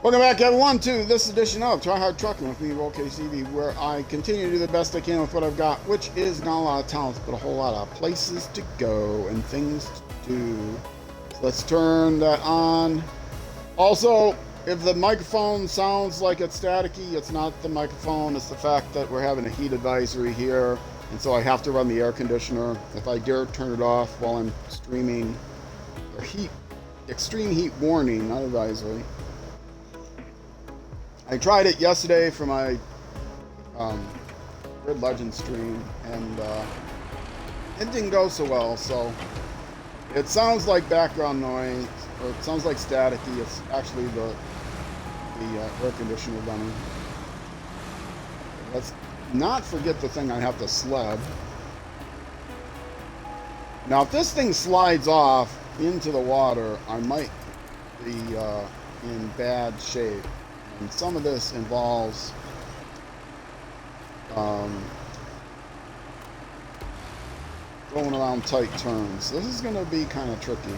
Welcome back, everyone, to this edition of Try Hard Trucking with me, Roll KCV, where I continue to do the best I can with what I've got, which is not a lot of talents, but a whole lot of places to go and things to do. So let's turn that on. Also, if the microphone sounds like it's staticky, it's not the microphone, it's the fact that we're having a heat advisory here, and so I have to run the air conditioner. If I dare turn it off while I'm streaming, or extreme heat warning, not advisory. I tried it yesterday for my Grid Legend stream, and it didn't go so well, so it sounds like background noise, or it sounds like staticky. It's actually the air conditioner running. Let's not forget the thing I have to sled. Now, if this thing slides off into the water, I might be in bad shape. And some of this involves going around tight turns. This is going to be kind of tricky.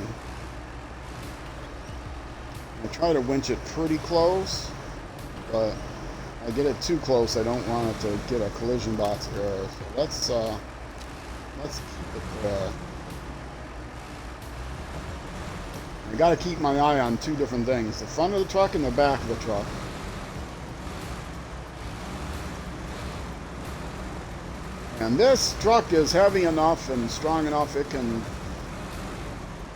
I try to winch it pretty close, but I get it too close, I don't want it to get a collision box error. So let's keep it there. I got to keep my eye on two different things: the front of the truck and the back of the truck. And this truck is heavy enough and strong enough, it can,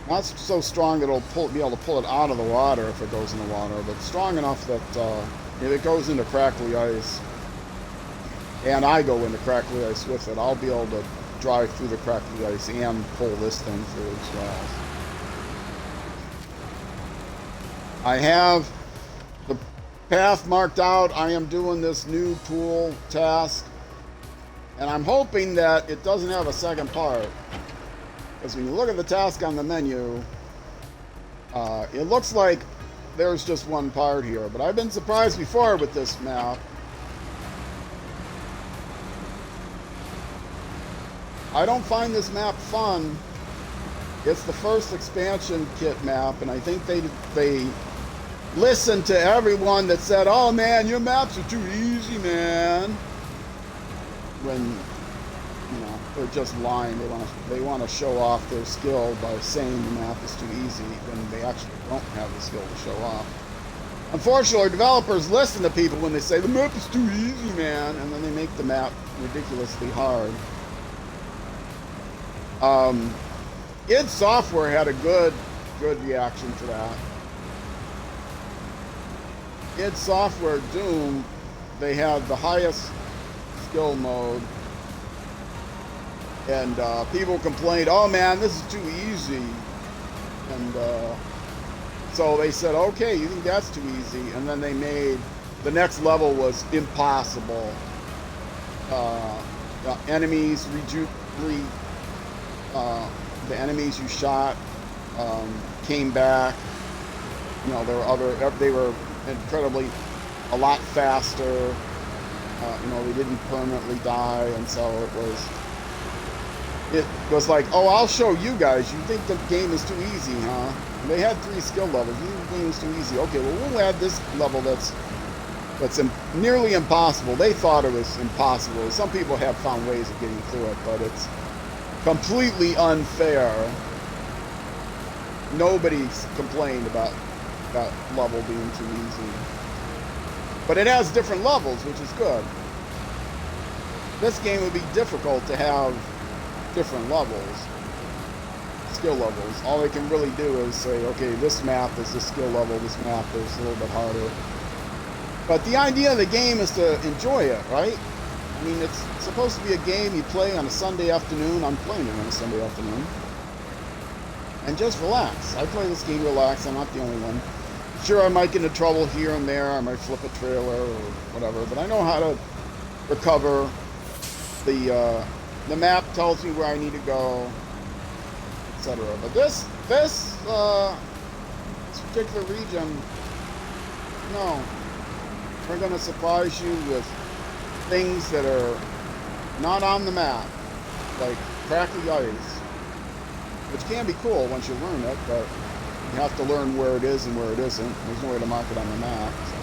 not so strong that it'll be able to pull it out of the water if it goes in the water, but strong enough that if it goes into crackly ice, and I go into crackly ice with it, I'll be able to drive through the crackly ice and pull this thing through as well. I have the path marked out. I am doing this new pool task. And I'm hoping that it doesn't have a second part. Because when you look at the task on the menu, it looks like there's just one part here. But I've been surprised before with this map. I don't find this map fun. It's the first expansion kit map, and I think they listened to everyone that said, "Oh man, your maps are too easy, man." When, you know, they're just lying. They want to show off their skill by saying the map is too easy when they actually don't have the skill to show off. Unfortunately, developers listen to people when they say the map is too easy, man, and then they make the map ridiculously hard. id Software had a good reaction to that. id Software Doom, they had the highest skill mode, and people complained, "Oh man, this is too easy," and so they said, "Okay, you think that's too easy?" And then they made the next level was impossible. The enemies the enemies you shot came back. You know, they were incredibly a lot faster. You know, they didn't permanently die, and so it was like, "Oh, I'll show you guys. You think the game is too easy, huh?" And they had 3 skill levels. You think the game is too easy? Okay, well, we'll add this level that's nearly impossible. They thought it was impossible. Some people have found ways of getting through it, but it's completely unfair. Nobody's complained about that level being too easy. But it has different levels, which is good. This game would be difficult to have different levels, skill levels. All they can really do is say, okay, this map is this skill level, this map is a little bit harder. But the idea of the game is to enjoy it, right? I mean, it's supposed to be a game you play on a Sunday afternoon. I'm playing it on a Sunday afternoon. And just relax. I play this game relax. I'm not the only one. Sure, I might get into trouble here and there. I might flip a trailer or whatever, but I know how to recover. The map tells me where I need to go, etc. But this particular region, no, we're going to surprise you with things that are not on the map, like crackly ice, which can be cool once you learn it, but You have to learn where it is and where it isn't. There's no way to mark it on the map. So.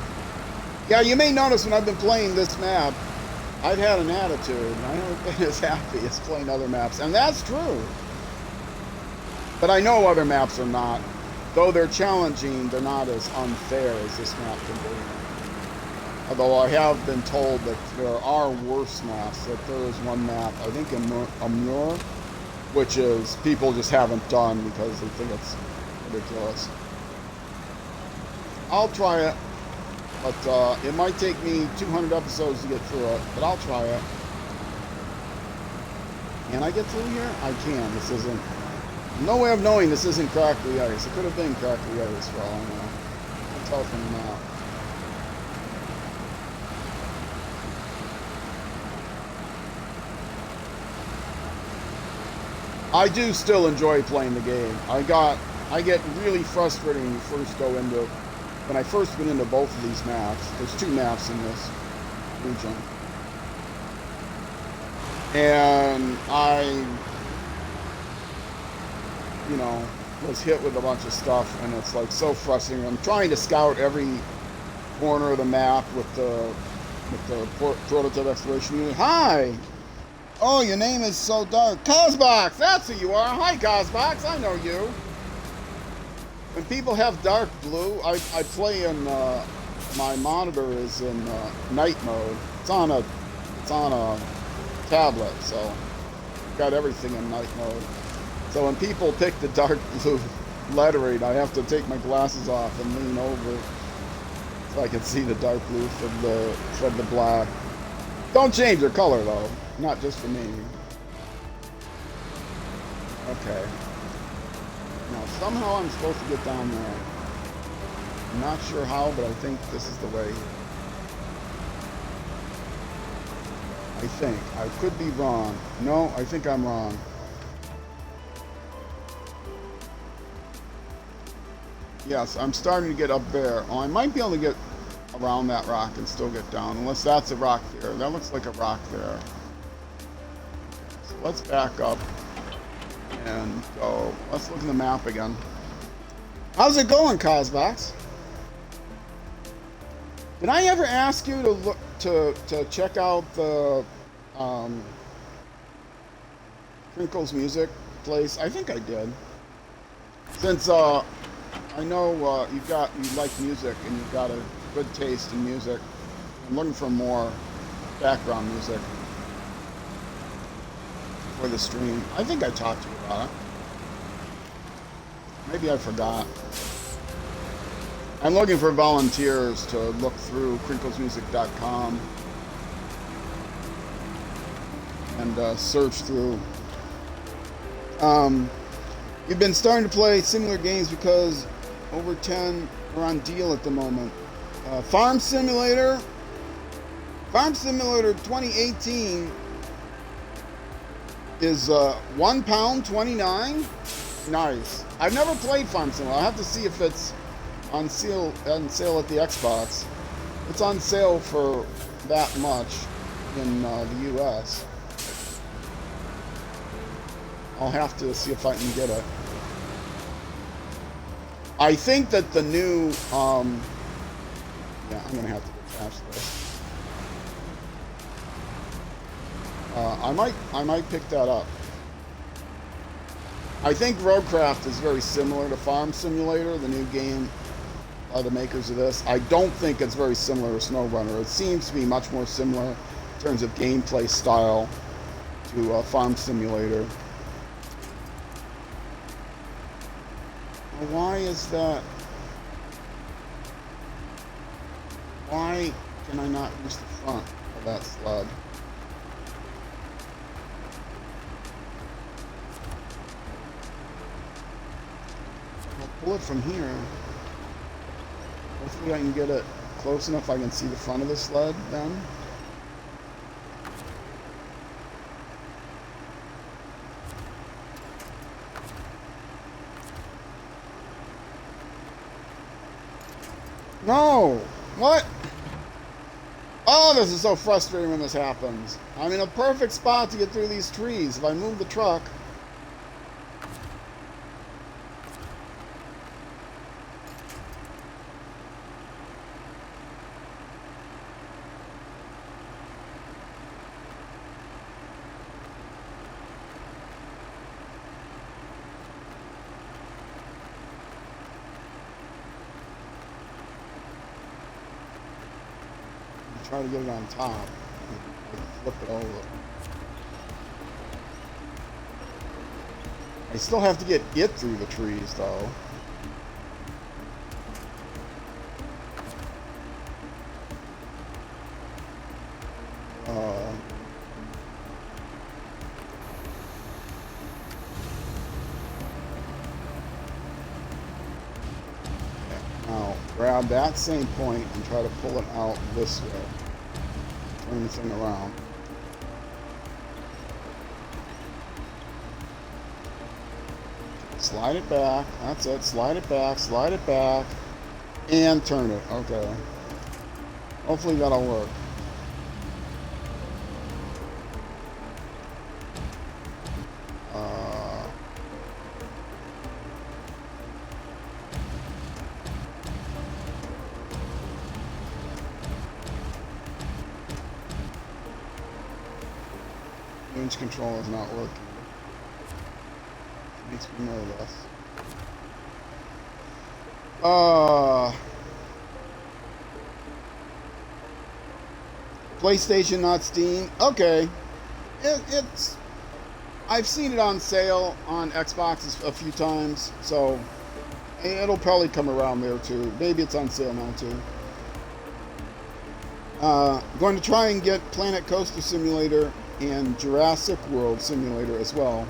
Yeah, you may notice when I've been playing this map, I've had an attitude, and I haven't been as happy as playing other maps. And that's true. But I know other maps are not. Though they're challenging, they're not as unfair as this map can be. Although I have been told that there are worse maps, that there is one map, I think in Amur, which is people just haven't done because they think it's ridiculous. I'll try it, but it might take me 200 episodes to get through it, but I'll try it. Can I get through here? I can. This isn't... No way of knowing this isn't crackly ice. It could have been crackly ice for all I know. I can tell from the map. I do still enjoy playing the game. I get really frustrated when you first go into... When I first went into both of these maps, there's 2 maps in this region. And I, you know, was hit with a bunch of stuff, and it's like so frustrating. I'm trying to scout every corner of the map with the prototype exploration unit. Hi! Oh, your name is so dark. Cosbox! That's who you are. Hi, Cosbox. I know you. When people have dark blue, I play in, my monitor is in night mode. It's on a tablet, so I've got everything in night mode. So when people pick the dark blue lettering, I have to take my glasses off and lean over so I can see the dark blue from the black. Don't change their color though, not just for me. Okay. Now somehow I'm supposed to get down there. I'm not sure how, but I think this is the way. I think. I could be wrong. No, I think I'm wrong. Yes, I'm starting to get up there. Oh, I might be able to get around that rock and still get down, unless that's a rock there. That looks like a rock there. So let's back up and go. Let's look at the map again. How's it going, Cosbox? Did I ever ask you to look to check out the Crinkle's music place? I think I did. Since I know you like music and you've got a good taste in music. I'm looking for more background music for the stream. I think I talked to you about it. Maybe I forgot. I'm looking for volunteers to look through crinklesmusic.com and search through. You've been starting to play similar games because over 10 are on deal at the moment. Farm Simulator 2018 is £1.29. Nice. I've never played Farm Simulator. I'll have to see if it's on sale at the Xbox. It's on sale for that much in the US. I'll have to see if I can get it. I think that the new yeah, I'm gonna have to attach this. I might pick that up. I think Roadcraft is very similar to Farm Simulator, the new game by the makers of this. I don't think it's very similar to SnowRunner. It seems to be much more similar in terms of gameplay style to Farm Simulator. Why is that? Why can I not use the front of that sled? I'll pull it from here. Hopefully I can get it close enough I can see the front of the sled then. No! What? Oh, this is so frustrating when this happens. I'm in a perfect spot to get through these trees. If I move the truck... try to get it on top. Flip it over. I still have to get it through the trees, though. Now, grab that same point and try to pull it out this way. Turn the thing around. Slide it back. That's it. Slide it back. Slide it back. And turn it. Okay. Hopefully that'll work. Range control is not working. Makes me nervous. PlayStation, not Steam. Okay. It's... I've seen it on sale on Xbox a few times, so it'll probably come around there too. Maybe it's on sale now too. Going to try and get Planet Coaster Simulator and Jurassic World Simulator as well.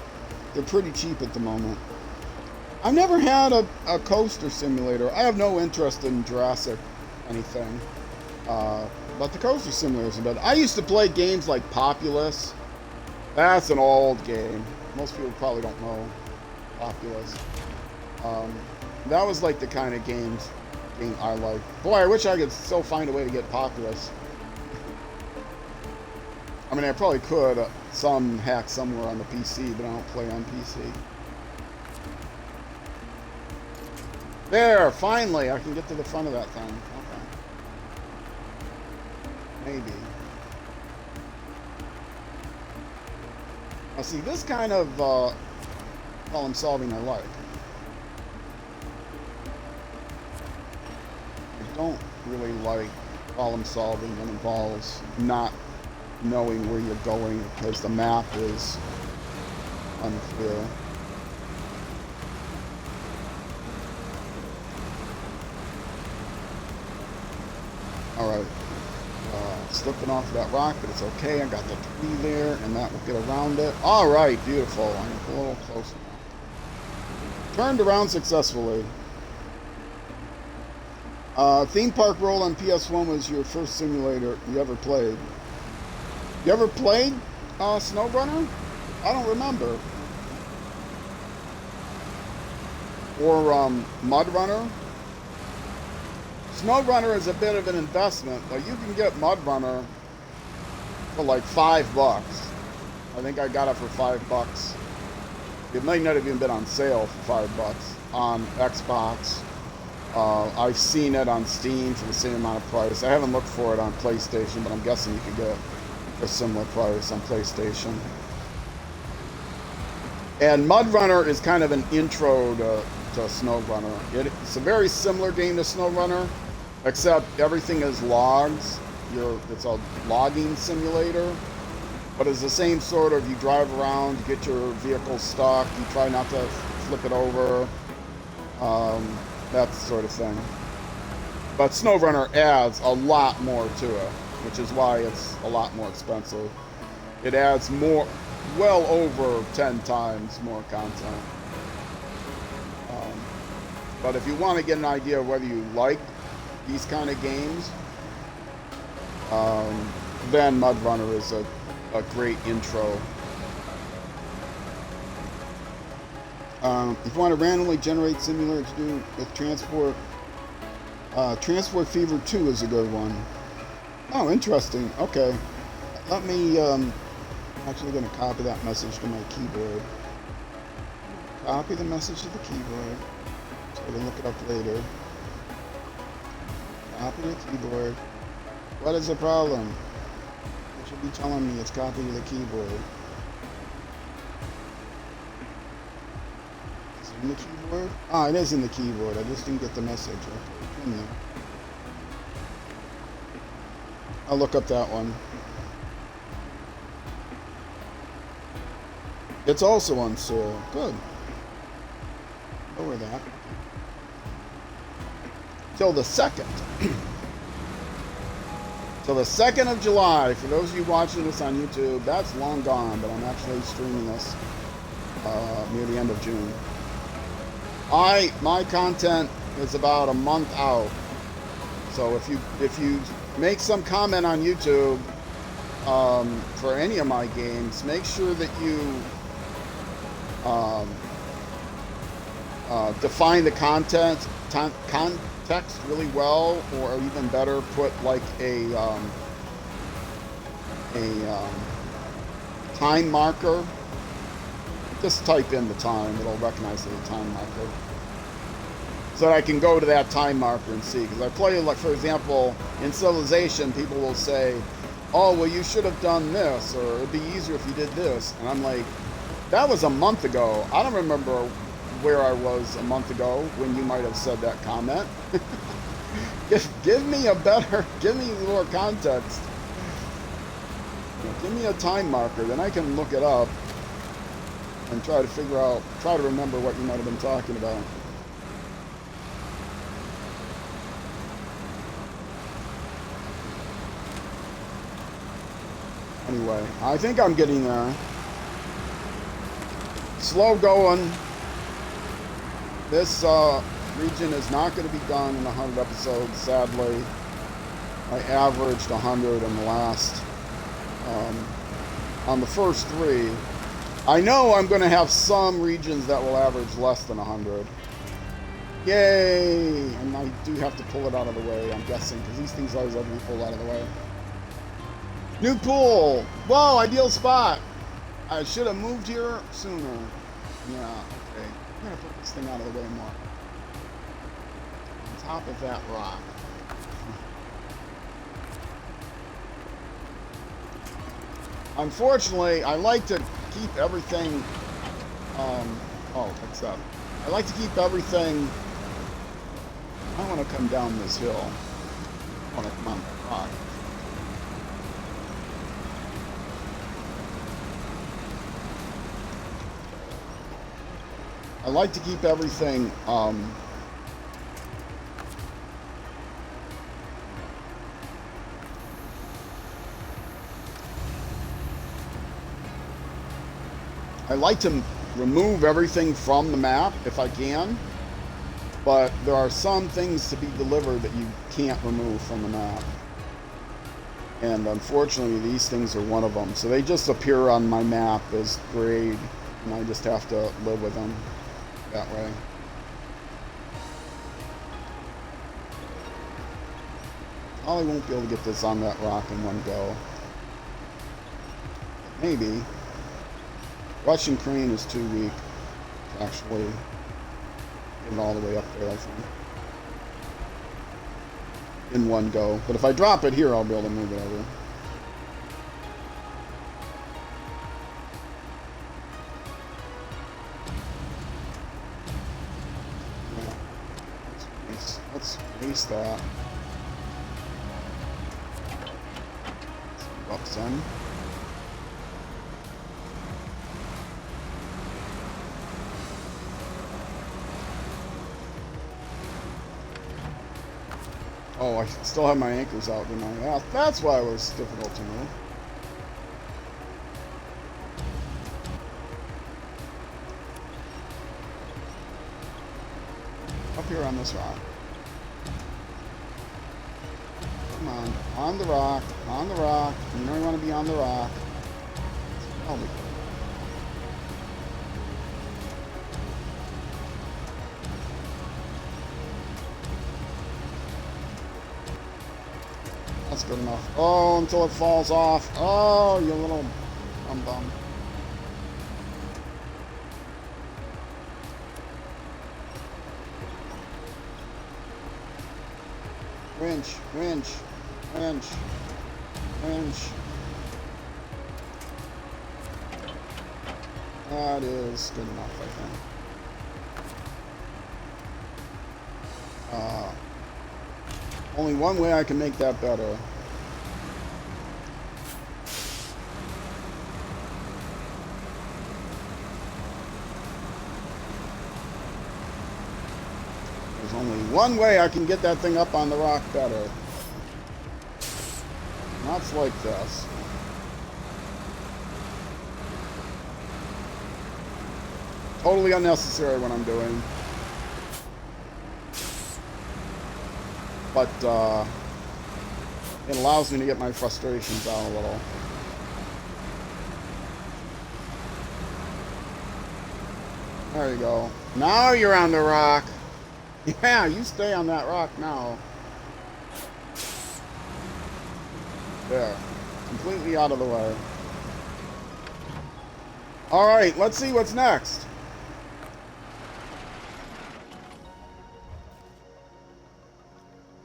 They're pretty cheap at the moment. I've never had a coaster simulator. I have no interest in Jurassic anything. But the coaster simulators are better. I used to play games like Populous. That's an old game. Most people probably don't know Populous. That was like the kind of game I like. Boy, I wish I could still find a way to get Populous. I mean, I probably could some hack somewhere on the PC, but I don't play on PC. There, finally, I can get to the front of that thing. Okay. Maybe. Now, see, this kind of problem solving I like. I don't really like problem solving that involves not knowing where you're going because the map is unclear. Alright, slipping off of that rock, but it's okay. I got the tree there, and that will get around it. Alright, beautiful. I'm a little closer now. Turned around successfully. Theme Park World on PS1 was your first simulator you ever played. You ever played SnowRunner? I don't remember. Or MudRunner? SnowRunner is a bit of an investment, but you can get MudRunner for like $5. I think I got it for $5. It might not have even been on sale for $5 on Xbox. I've seen it on Steam for the same amount of price. I haven't looked for it on PlayStation, but I'm guessing you could get a similar price on PlayStation. And MudRunner is kind of an intro to SnowRunner. It's a very similar game to SnowRunner, except everything is logs. It's a logging simulator, but it's the same sort of, you drive around, you get your vehicle stuck, you try not to flip it over, that sort of thing. But SnowRunner adds a lot more to it, which is why it's a lot more expensive. It adds more, well over 10 times more content. But if you want to get an idea of whether you like these kind of games, then MudRunner is a great intro. If you want to randomly generate simulators to do with Transport, Transport Fever 2 is a good one. Oh, interesting. Okay. Let me, I'm actually going to copy that message to my keyboard. Copy the message to the keyboard. So I can look it up later. Copy the keyboard. What is the problem? It should be telling me it's copy to the keyboard. Is it in the keyboard? Ah, it is in the keyboard. I just didn't get the message. Okay. I'll look up that one. It's also on sale. Good. Over that. Till the 2nd. Till the 2nd of July. For those of you watching this on YouTube, that's long gone, but I'm actually streaming this near the end of June. My content is about a month out. So if you make some comment on YouTube for any of my games, make sure that you define the context really well, or even better, put like a time marker. Just type in the time; it'll recognize the time marker, so that I can go to that time marker and see. Because I play, like, for example, in Civilization, people will say, "Oh, well, you should have done this," or "It'd be easier if you did this," and I'm like, that was a month ago. I don't remember where I was a month ago when you might have said that comment. give me more context. Give me a time marker, then I can look it up and try to remember what you might have been talking about. Anyway, I think I'm getting there. Slow going. This region is not going to be done in 100 episodes, sadly. I averaged 100 in the last, on the first 3. I know I'm going to have some regions that will average less than 100. Yay! And I do have to pull it out of the way, I'm guessing, because these things always have to be pulled out of the way. New pool! Whoa, ideal spot! I should have moved here sooner. Yeah, okay. I'm going to put this thing out of the way more. On top of that rock. Unfortunately, I like to keep everything, what's up? I like to keep everything, I want to come down this hill. I want to come on that rock. I like to keep everything, I like to remove everything from the map if I can, but there are some things to be delivered that you can't remove from the map. And unfortunately, these things are one of them. So they just appear on my map as grade, and I just have to live with them that way. Probably won't be able to get this on that rock in one go. Maybe. Russian crane is too weak to actually get it all the way up there, I think. In one go. But if I drop it here, I'll be able to move it over. Let's release that. Let's move up some. Oh, I still have my anchors out, didn't I? Yeah, that's why it was difficult to move. Up here on this rock. Come on the rock, on the rock. You know you want to be on the rock. Oh, that's good enough. Oh, until it falls off. Oh, you little bum. Winch, winch, winch, winch. That is good enough, I think. Only one way I can make that better. There's only one way I can get that thing up on the rock better. Not like this. Totally unnecessary what I'm doing. But it allows me to get my frustrations out a little. There you go. Now you're on the rock. Yeah, you stay on that rock now. There. Completely out of the way. Alright, let's see what's next.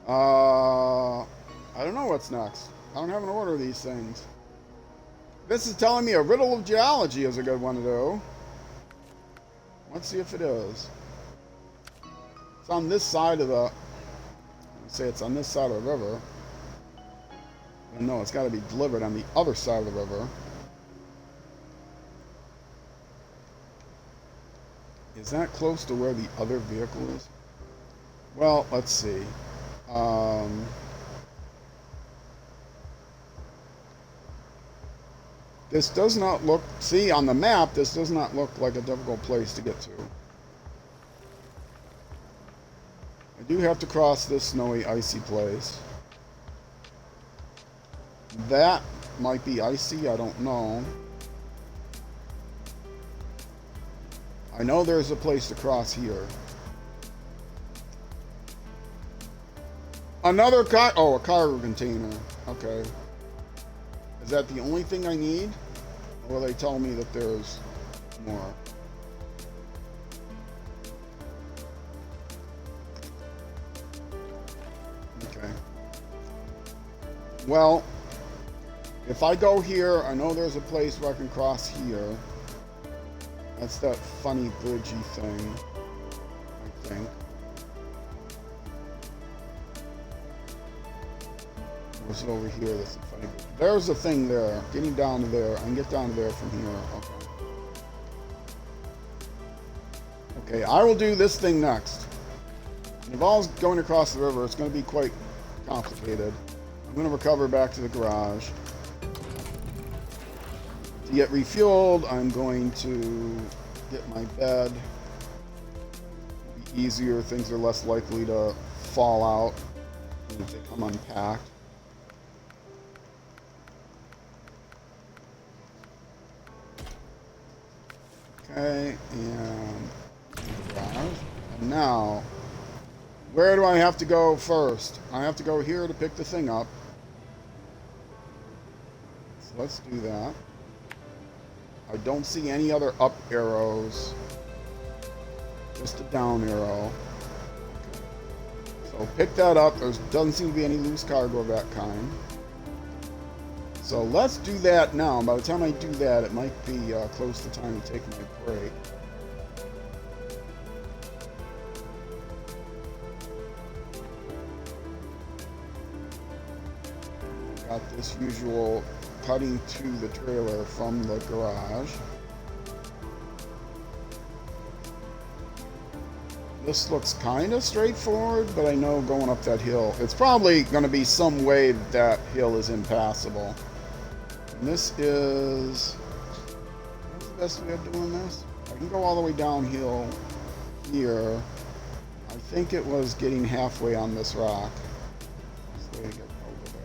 I don't know what's next. I don't have an order of these things. This is telling me a riddle of geology is a good one to do. Let's see if it is. It's on this side of the... Let's say it's on this side of the river. No, it's got to be delivered on the other side of the river. Is that close to where the other vehicle is? Well, let's see. This does not look... See, on the map, this does not look like a difficult place to get to. I do have to cross this snowy, icy place. That might be icy, I don't know. I know there's a place to cross here. Another car... Oh, a cargo container. Okay. Is that the only thing I need? Or will they tell me that there's more? Okay. Well, if I go here, I know there's a place where I can cross here. That's that funny bridgey thing, I think. What's it over here? That's a funny bridge. There's a thing there. Getting down to there. I can get down to there from here. Okay. Okay, I will do this thing next. It involves going across the river. It's going to be quite complicated. I'm going to recover back to the garage. To get refueled, I'm going to get my bed. It'll be easier. Things are less likely to fall out if they come unpacked. Okay, and garage. And now, where do I have to go first? I have to go here to pick the thing up. So let's do that. I don't see any other up arrows. Just a down arrow. Okay. So pick that up. There doesn't seem to be any loose cargo of that kind. So let's do that now. By the time I do that, it might be close to time to take my break. Got this usual cutting to the trailer from the garage. This looks kind of straightforward, but I know going up that hill, it's probably going to be some way that that hill is impassable. And this is... What's the best way of doing this? I can go all the way downhill here. I think it was getting halfway on this rock. That's the way to get over there.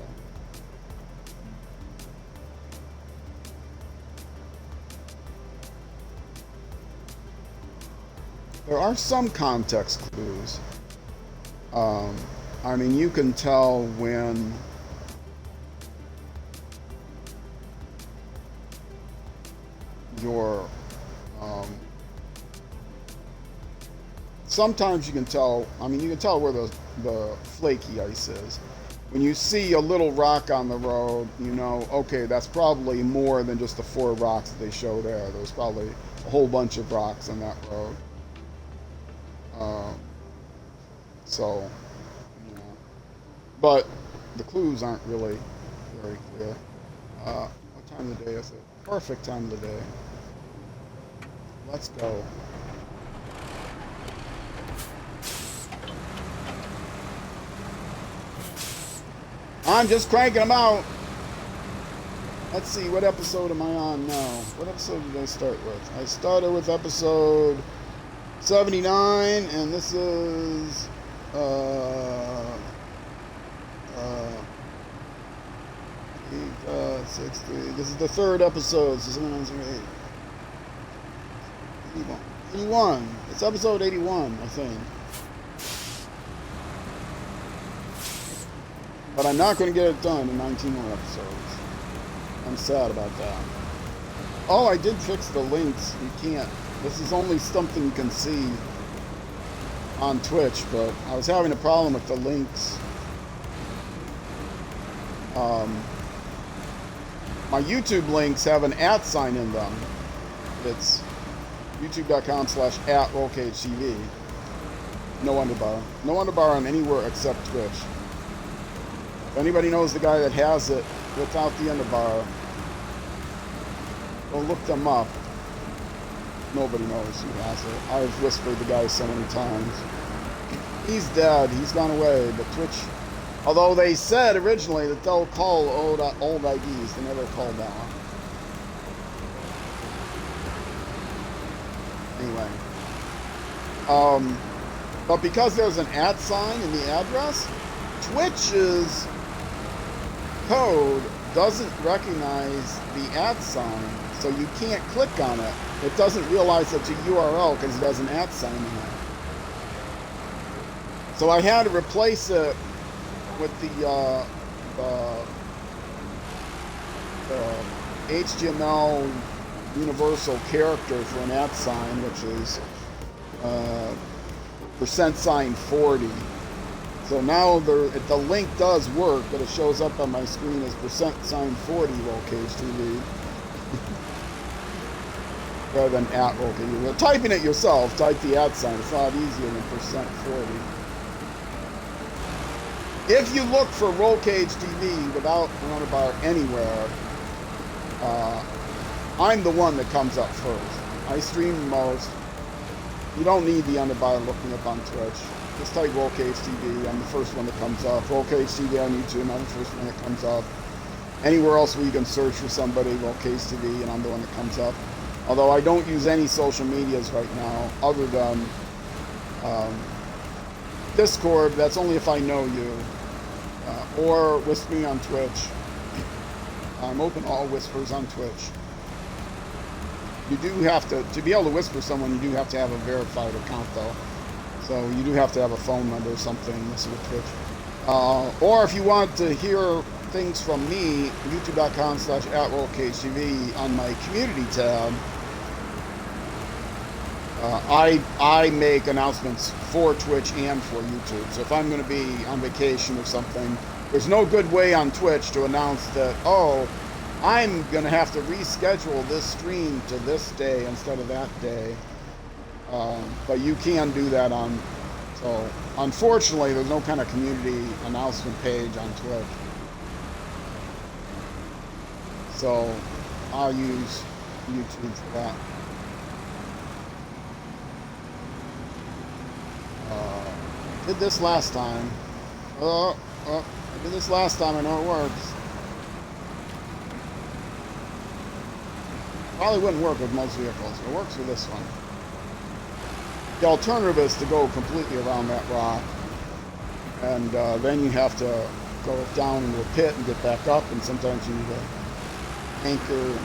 There are some context clues. I mean, you can tell when your sometimes you can tell, I mean, you can tell where the flaky ice is. When you see a little rock on the road, you know, okay, that's probably more than just the 4 rocks that they show there. There's probably a whole bunch of rocks on that road. So, you know, but the clues aren't really very clear. What time of the day is it? Perfect time of the day. Let's go. I'm just cranking them out. Let's see, what episode am I on now? What episode did I start with? I started with episode 79, and this is 60. This is the third episode. So 81. It's episode 81, I think. But I'm not going to get it done in 19 more episodes. I'm sad about that. Oh, I did fix the links. You can't. This is only something you can see on Twitch, but I was having a problem with the links. My YouTube links have an @ sign in them. It's youtube.com/@RollCageTV. No underbar. No underbar on anywhere except Twitch. If anybody knows the guy that has it without the underbar, go look them up. Nobody knows who has it. I've whispered the guy so many times. He's dead. He's gone away. But Twitch, although they said originally that they'll call old IDs, they never called that one. Anyway, but because there's an @ sign in the address, Twitch's code doesn't recognize the @ sign, so you can't click on it. It doesn't realize it's a URL because it has an @ sign in it. So I had to replace it with the HTML universal character for an @ sign, which is %40. So now the link does work, but it shows up on my screen as %40 RollCageTV rather than @RollCageTV. Well, typing it yourself, type the @ sign. It's a lot easier than %40. If you look for RollCageTV without an underbar anywhere, I'm the one that comes up first. I stream most. You don't need the underbar looking up on Twitch. Just type RollCageTV. I'm the first one that comes up. RollCageTV on YouTube. I'm the first one that comes up. Anywhere else where you can search for somebody, RollCageTV, and I'm the one that comes up. Although I don't use any social medias right now, other than Discord. That's only if I know you. Or whispering on Twitch. I'm open to all whispers on Twitch. You do have to be able to whisper someone, you do have to have a verified account though. So you do have to have a phone number or something, this with Twitch. Or if you want to hear things from me, youtube.com/@RollCageTV on my community tab. I make announcements for Twitch and for YouTube. So if I'm going to be on vacation or something, there's no good way on Twitch to announce that, oh, I'm going to have to reschedule this stream to this day instead of that day. But you can do that on, so unfortunately there's no kind of community announcement page on Twitch. So I'll use YouTube for that. I did this last time. I did this last time, I know it works. Probably wouldn't work with most vehicles, but it works with this one. The alternative is to go completely around that rock, and then you have to go down into a pit and get back up, and sometimes you need to anchor.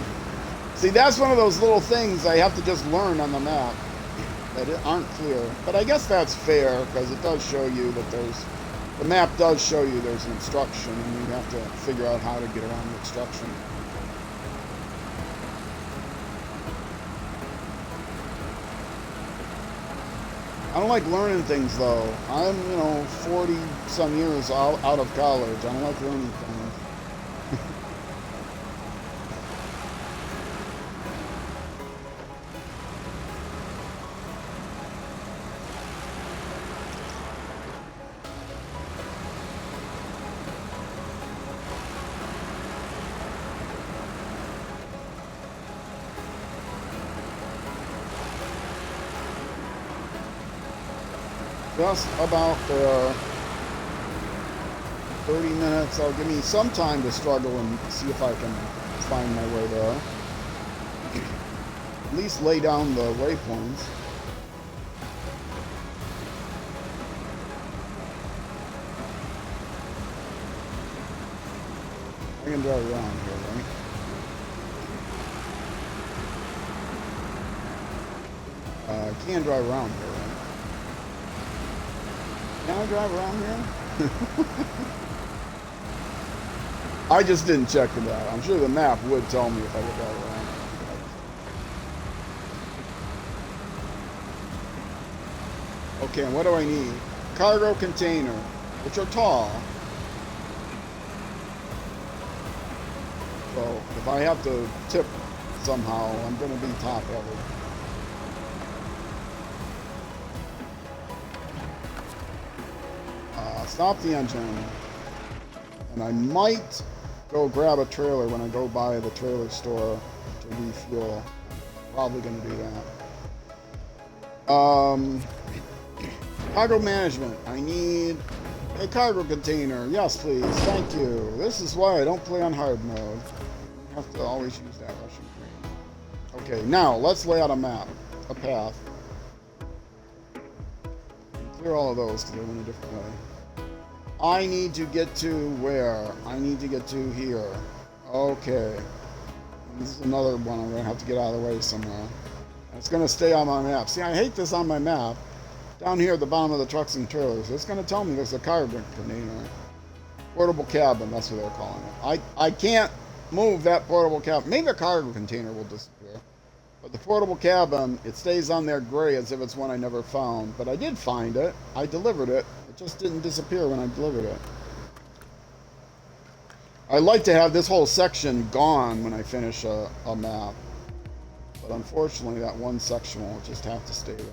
See, that's one of those little things I have to just learn on the map that aren't clear. But I guess that's fair, because it does show you that the map does show you there's an obstruction, and you have to figure out how to get around the obstruction. I don't like learning things, though. I'm, 40-some years out of college. I don't like learning things. Just about there. 30 minutes. That'll give me some time to struggle and see if I can find my way there. At least lay down the waypoints. I can drive around here, right? I can drive around here, right? Can I drive around here? I just didn't check the map. I'm sure the map would tell me if I could drive around. Okay, and what do I need? Cargo container, which are tall. So if I have to tip somehow, I'm going to be top heavy. Stop the engine. And I might go grab a trailer when I go by the trailer store to refuel. Probably going to do that. Cargo management. I need a cargo container. Yes, please. Thank you. This is why I don't play on hard mode. You have to always use that Russian crane. Okay, now let's lay out a map, a path. Clear all of those because they went a different way. I need to get to where? I need to get to here. Okay. This is another one I'm going to have to get out of the way somewhere. It's going to stay on my map. See, I hate this on my map. Down here at the bottom of the trucks and trailers, it's going to tell me there's a cargo container. Portable cabin, that's what they're calling it. I can't move that portable cabin. Maybe the cargo container will disappear. But the portable cabin, it stays on there gray as if it's one I never found. But I did find it. I delivered it. It just didn't disappear when I delivered it. I'd like to have this whole section gone when I finish a map. But unfortunately, that one section will just have to stay there.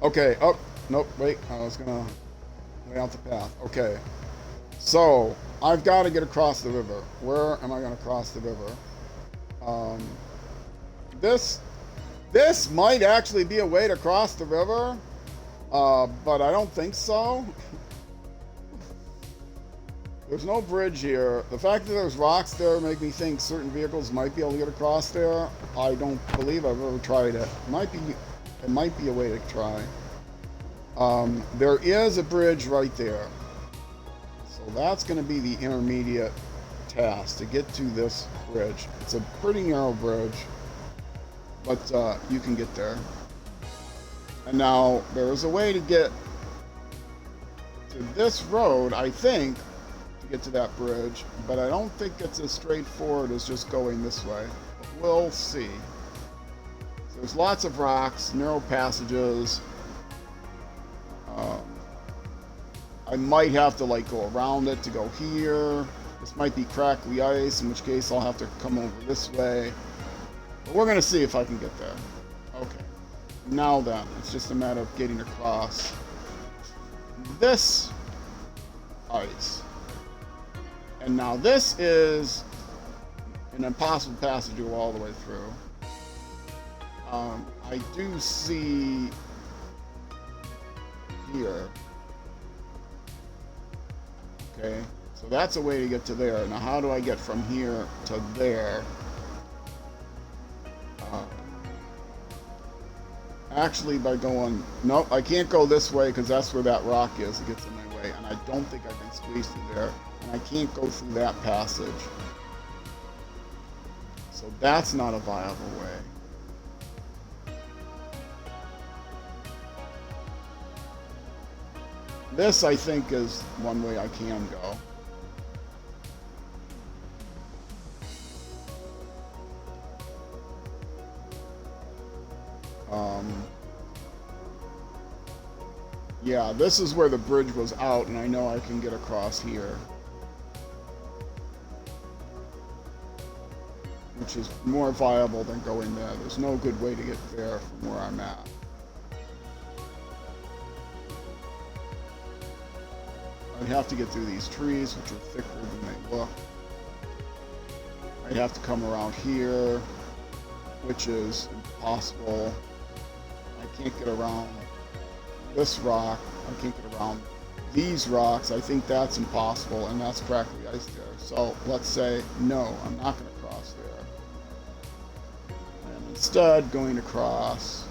Okay, oh, nope, wait, I was gonna lay out the path. Okay, so I've got to get across the river. Where am I gonna cross the river? This might actually be a way to cross the river, but I don't think so. There's no bridge here. The fact that there's rocks there make me think certain vehicles might be able to get across there. I don't believe I've ever tried it. It might be a way to try. There is a bridge right there. So that's going to be the intermediate task to get to this bridge. It's a pretty narrow bridge, but you can get there. And now there is a way to get to this road, I think, to get to that bridge, but I don't think it's as straightforward as just going this way. But we'll see. So there's lots of rocks, narrow passages. I might have to like go around it to go here. This might be crackly ice, in which case I'll have to come over this way. But we're gonna see if I can get there. Okay. Now then, it's just a matter of getting across this ice. And now this is an impossible passage to go all the way through. I do see here. Okay, so that's a way to get to there. Now how do I get from here to there? Actually by going, nope, I can't go this way because that's where that rock is. It gets in my way, and I don't think I can squeeze through there. And I can't go through that passage. So that's not a viable way. This, I think, is one way I can go. Yeah, this is where the bridge was out, and I know I can get across here. Which is more viable than going there. There's no good way to get there from where I'm at. I'd have to get through these trees, which are thicker than they look. I'd have to come around here, which is impossible. I can't get around this rock. I can't get around these rocks, I think that's impossible, and that's practically ice there. So let's say, no, I'm not going to cross there. I'm instead going to cross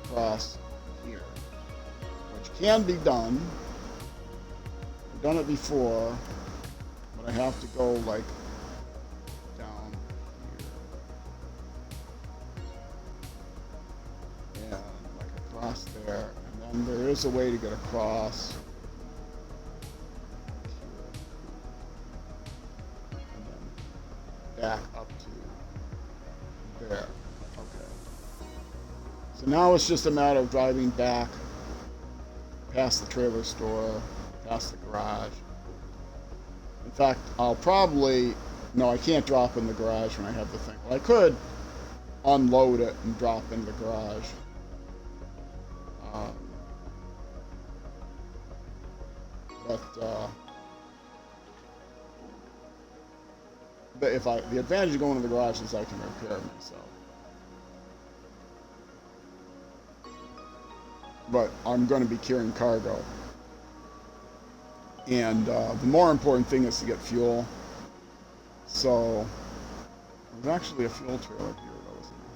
across here, which can be done. I've done it before, but I have to go like down here and like across there, and then there is a way to get across here, and then back up to there. So now it's just a matter of driving back past the trailer store, past the garage. In fact, I'll probably, no, I can't drop in the garage when I have the thing. Well, I could unload it and drop in the garage. But if the advantage of going to the garage is I can repair myself. But I'm going to be carrying cargo. And the more important thing is to get fuel. So, there's actually a fuel trailer here, though, isn't there?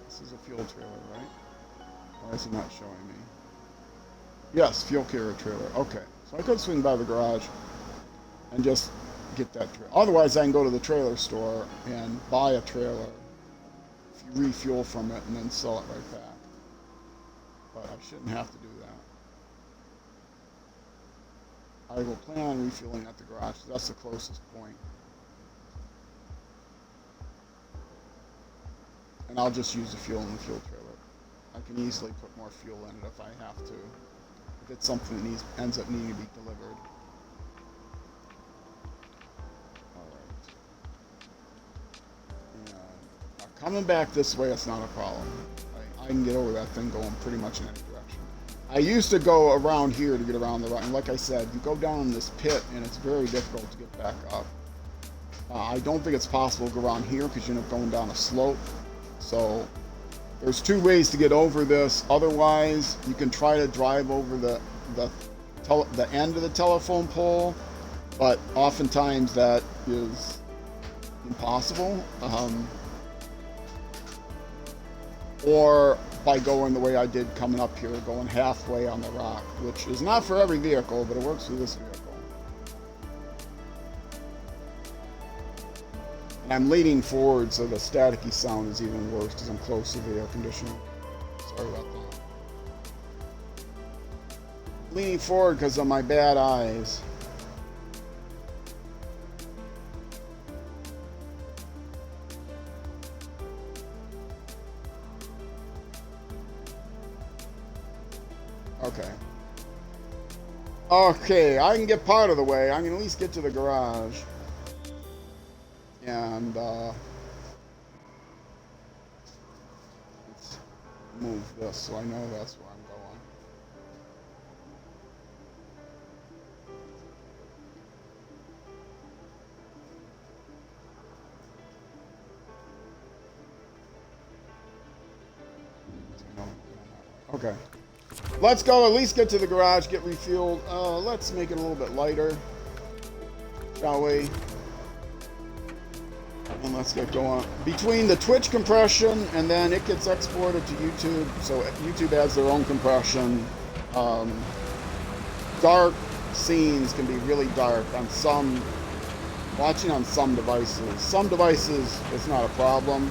This is a fuel trailer, right? Why is it not showing me? Yes, fuel carrier trailer. Okay. So I could swing by the garage and just get that trailer. Otherwise, I can go to the trailer store and buy a trailer, refuel from it, and then sell it right back. But I shouldn't have to do that. I will plan on refueling at the garage. That's the closest point. And I'll just use the fuel in the fuel trailer. I can easily put more fuel in it if I have to. If it's something that ends up needing to be delivered. Alright. And coming back this way, it's not a problem. I can get over that thing going pretty much in any direction. I used to go around here to get around the rock, and like I said, you go down this pit and it's very difficult to get back up. I don't think it's possible to go around here because you end up going down a slope. So there's two ways to get over this. Otherwise, you can try to drive over the end of the telephone pole, but oftentimes that is impossible. Or by going the way I did coming up here, going halfway on the rock, which is not for every vehicle, but it works for this vehicle. And I'm leaning forward, so the staticky sound is even worse because I'm close to the air conditioner. Sorry about that. Leaning forward because of my bad eyes. Okay. Okay, I can get part of the way. I can at least get to the garage. And, let's move this so I know that's where I'm going. Okay. Let's go at least get to the garage, get refueled. Let's make it a little bit lighter, shall we? And let's get going. Between the Twitch compression and then it gets exported to YouTube, so YouTube adds their own compression. Dark scenes can be really dark on watching on some devices. Some devices, it's not a problem.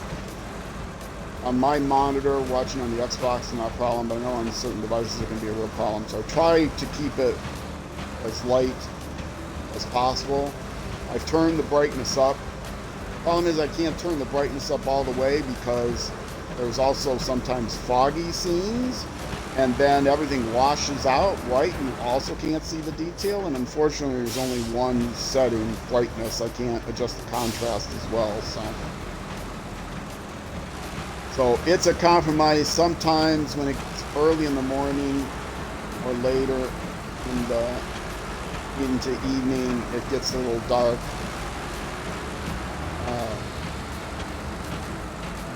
On my monitor, watching on the Xbox is not a problem, but I know on certain devices it can be a real problem. So I try to keep it as light as possible. I've turned the brightness up. Problem is I can't turn the brightness up all the way because there's also sometimes foggy scenes, and then everything washes out white and you also can't see the detail, and unfortunately there's only one setting, brightness. I can't adjust the contrast as well, so it's a compromise. Sometimes when it's early in the morning or later into evening, it gets a little dark.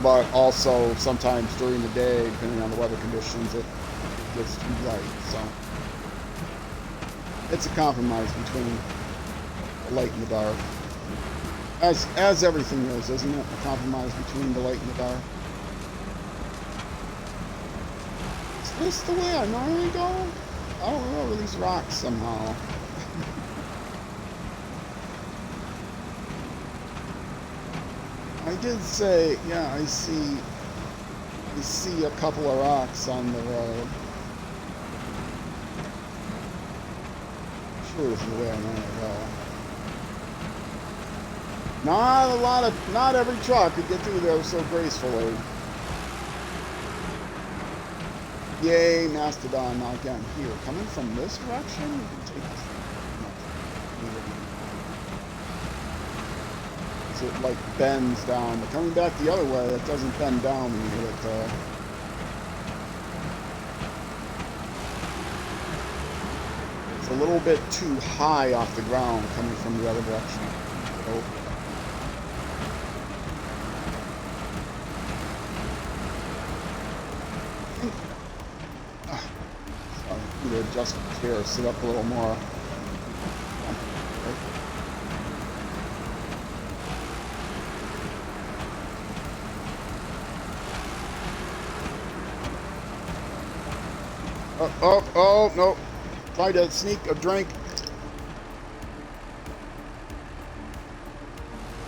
but also sometimes during the day, depending on the weather conditions, it gets too light. So it's a compromise between the light and the dark, as everything is, isn't it? A compromise between the light and the dark. Is this the way I normally go? I don't remember these rocks somehow. I did say, yeah, I see a couple of rocks on the road. I'm sure this is the way I normally go. Not every truck could get through there so gracefully. Yay, Mastodon. Now again, here, coming from this direction, you can take this. So it like bends down, but coming back the other way, it doesn't bend down when you hit it. It's a little bit too high off the ground coming from the other direction. Oh. Sorry, I need to adjust the chair, sit up a little more. Oh, no. Tried to sneak a drink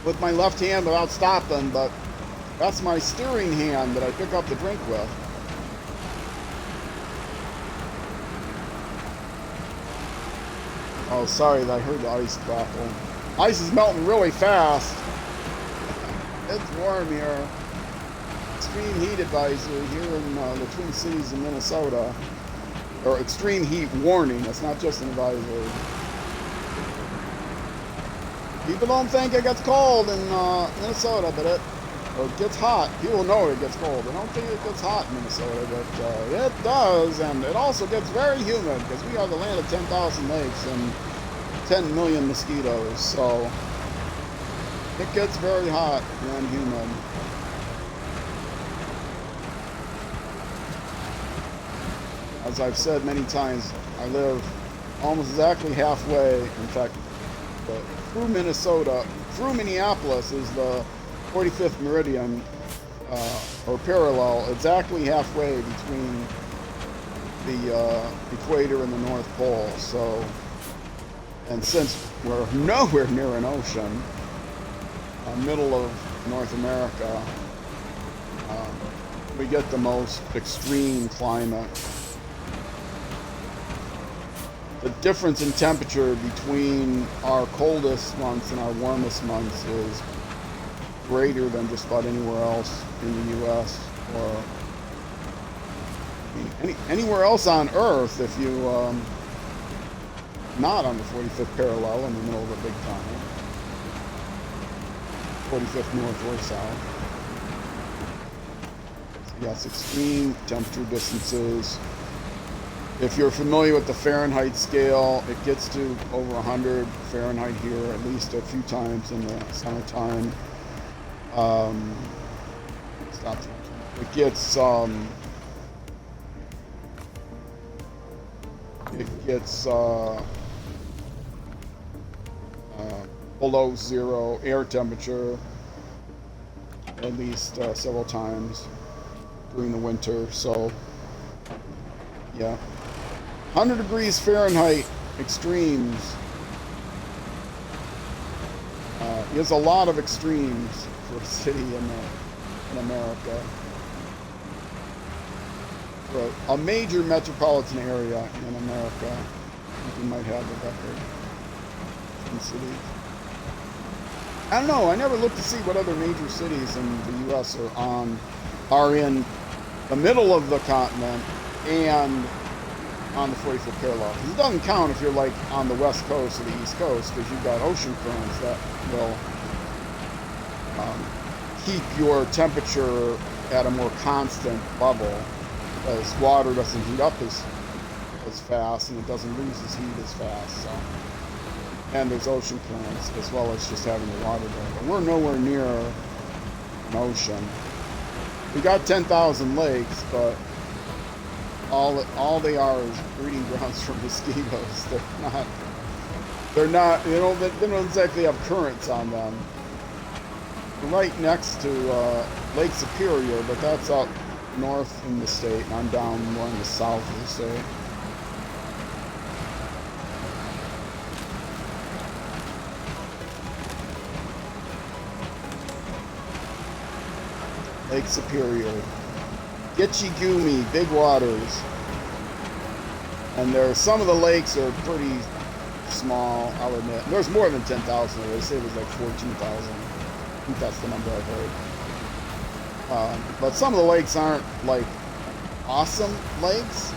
with my left hand without stopping, but that's my steering hand that I pick up the drink with. Oh, sorry, I heard the ice crackle. Ice is melting really fast. It's warm here. Extreme heat advisory here in the Twin Cities in Minnesota. Or extreme heat warning. It's not just an advisory. People don't think it gets cold in Minnesota, but it gets hot. People know it gets cold. They don't think it gets hot in Minnesota, but it does. And it also gets very humid because we are the land of 10,000 lakes and 10 million mosquitoes. So it gets very hot and humid. As I've said many times, I live almost exactly halfway. In fact, through Minnesota, through Minneapolis is the 45th meridian, or parallel, exactly halfway between the equator and the North Pole. So, and since we're nowhere near an ocean, middle of North America, we get the most extreme climate. The difference in temperature between our coldest months and our warmest months is greater than just about anywhere else in the U.S. or anywhere else on Earth. If you not on the 45th parallel in the middle of a big continent, 45th north or south. So yes, extreme temperature distances. If you're familiar with the Fahrenheit scale, it gets to over 100 Fahrenheit here, at least a few times in the summertime. It gets below zero air temperature at least several times during the winter. So yeah. 100 degrees Fahrenheit extremes is a lot of extremes for a city in America. For a major metropolitan area in America, you might have the record in cities. I don't know. I never looked to see what other major cities in the U.S. are in the middle of the continent and on the 45th parallel. It doesn't count if you're like on the west coast or the east coast, because you've got ocean currents that will keep your temperature at a more constant level, as water doesn't heat up as fast and it doesn't lose its heat as fast. So, and there's ocean currents as well as just having the water there. But we're nowhere near an ocean. We got 10,000 lakes, but all they are is breeding grounds for mosquitoes. They don't exactly have currents on them. We're right next to Lake Superior, but that's up north in the state, and I'm down more in the south of the state. Lake Superior. Gitchigumi, Big Waters. And some of the lakes are pretty small, I'll admit. There's more than 10,000. They say it was like 14,000. I think that's the number I've heard. But some of the lakes aren't like awesome lakes.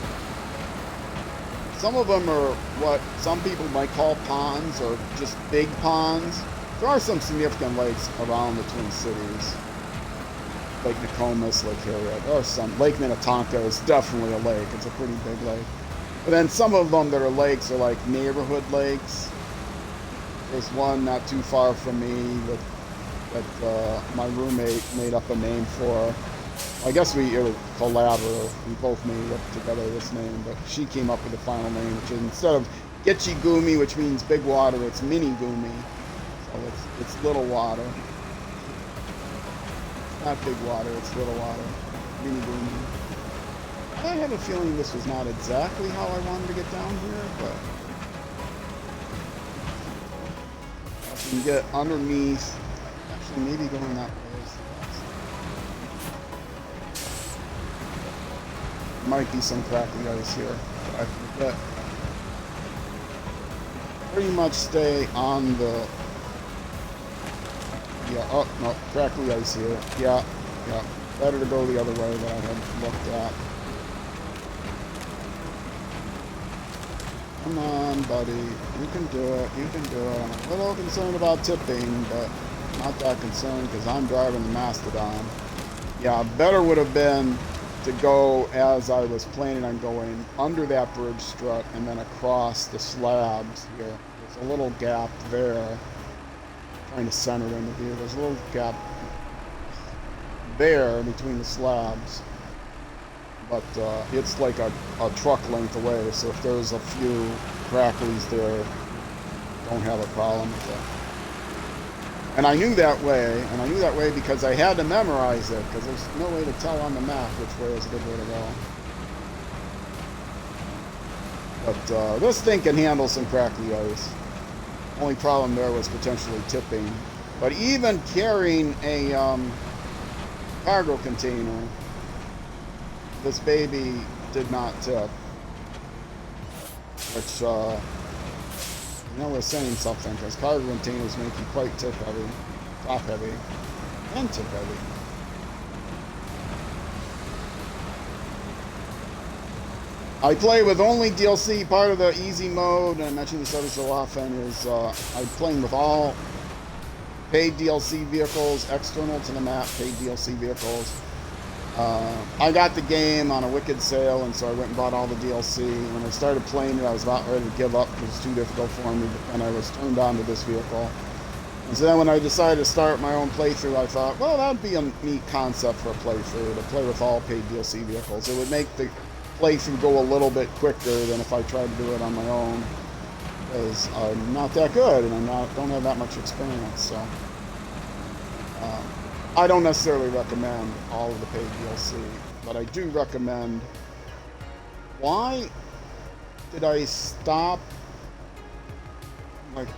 Some of them are what some people might call ponds or just big ponds. There are some significant lakes around the Twin Cities. Lake Nokomis, Lake Harriet. There are some. Lake Minnetonka is definitely a lake. It's a pretty big lake. But then some of them that are lakes are like neighborhood lakes. There's one not too far from me that my roommate made up a name for. I guess it was collaborative. We both made up together this name, but she came up with the final name, which is, instead of Gitchigumi, which means big water, it's Mini Gumi. So it's little water. Not big water, it's little water. Mini Gumi. I have a feeling this was not exactly how I wanted to get down here, but I can get underneath. Actually, maybe going that way is the best. Might be some crackly ice here, but I forget. Pretty much stay on the. Yeah, oh no, crackly ice here. Yeah. Better to go the other way that I had looked at. Come on, buddy. You can do it. You can do it. I'm a little concerned about tipping, but not that concerned because I'm driving the Mastodon. Yeah, better would have been to go as I was planning on going under that bridge strut and then across the slabs here. There's a little gap there. Trying to center in the view. There's a little gap there between the slabs. But it's like a truck length away, so if there's a few cracklies there, don't have a problem with that. And I knew that way, because I had to memorize it, because there's no way to tell on the map which way is a good way to go. But this thing can handle some crackly ice. Only problem there was potentially tipping. But even carrying a cargo container, this baby did not tip, which, we're saying something, because cargo containers make you quite tip heavy, top heavy, and tip heavy. I play with only DLC. Part of the easy mode, and I mention this every so often, is I'm playing with all paid DLC vehicles, external to the map, paid DLC vehicles. I got the game on a wicked sale, and so I went and bought all the DLC. When I started playing it, I was about ready to give up because it was too difficult for me, but then I was turned on to this vehicle. And so then when I decided to start my own playthrough, I thought, well, that would be a neat concept for a playthrough, to play with all paid DLC vehicles. It would make the playthrough go a little bit quicker than if I tried to do it on my own, because I'm not that good, and don't have that much experience, so... I don't necessarily recommend all of the paid DLC, but I do recommend... Why did I stop? Like,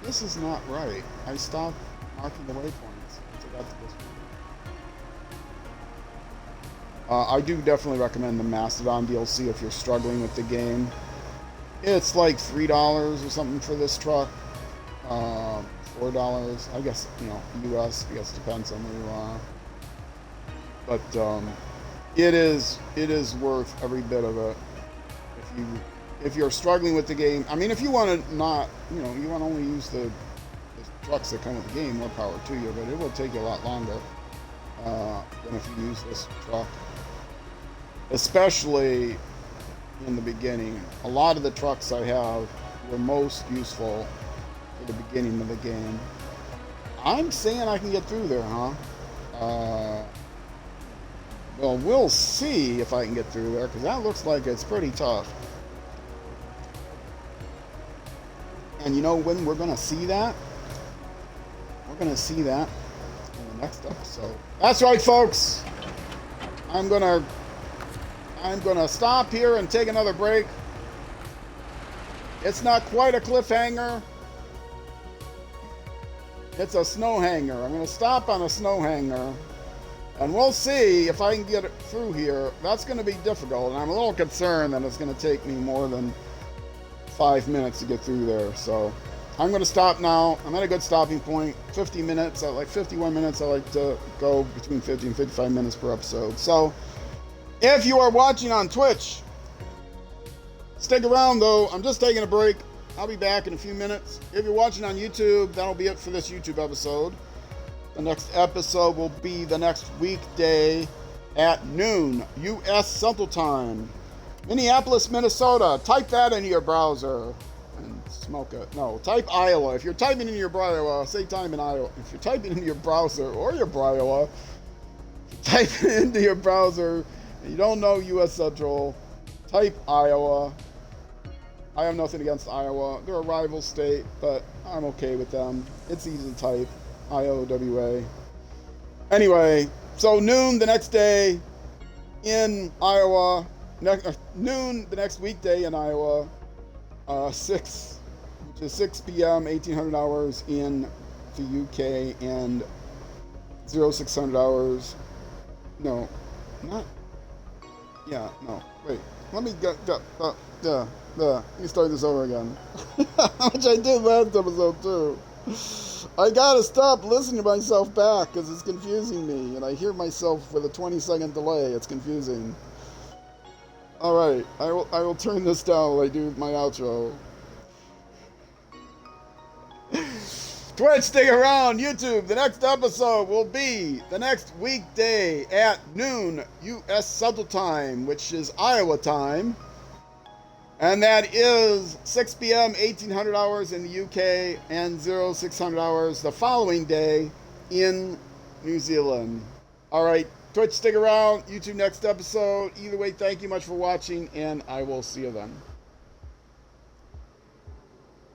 this is not right. I stopped marking the waypoints once I got to this point. I do definitely recommend the Mastodon DLC if you're struggling with the game. It's like $3 or something for this truck. $4, I guess, US, I guess depends on where you are. But it is worth every bit of it. If you're struggling with the game, I mean, if you want to not, you want to only use the trucks that come with the game, more power to you, but it will take you a lot longer than if you use this truck. Especially in the beginning. A lot of the trucks I have were most useful for the beginning of the game. I'm saying I can get through there, huh? Well, we'll see if I can get through there, because that looks like it's pretty tough. And you know when we're going to see that? We're going to see that in the next episode. That's right, folks. I'm gonna stop here and take another break. It's not quite a cliffhanger. It's a snow hanger. I'm gonna stop on a snow hanger, and we'll see if I can get it through here. That's gonna be difficult, and I'm a little concerned that it's gonna take me more than 5 minutes to get through there. So I'm gonna stop now. I'm at a good stopping point. 50 minutes, like 51 minutes. I like to go between 50 and 55 minutes per episode. So if you are watching on Twitch, stick around though. I'm just taking a break. I'll be back in a few minutes. If you're watching on YouTube, that'll be it for this YouTube episode. The next episode will be the next weekday at noon, U.S. Central Time. Minneapolis, Minnesota. Type that into your browser and smoke it. No, type Iowa. If you're typing in your browser, say time in Iowa. If you're typing in your browser or your Iowa, type it into your browser. You don't know U.S. Central, type Iowa. I have nothing against Iowa. They're a rival state, but I'm okay with them. It's easy to type, IOWA. Anyway, so noon the next day in Iowa, noon the next weekday in Iowa, 6 p.m., 1800 hours in the UK, and 0600 hours, no, not, yeah, no, wait, let me get, let me start this over again. Which I did last episode too. I gotta stop listening to myself back because it's confusing me, and I hear myself with a 20-second delay. It's confusing. Alright, I will turn this down while I do my outro. Twitch, stick around. YouTube, the next episode will be the next weekday at noon U.S. Central Time, which is Iowa time. And that is 6 p.m., 1800 hours in the UK, and 0600 hours the following day in New Zealand. All right, Twitch, stick around. YouTube, next episode. Either way, thank you much for watching, and I will see you then.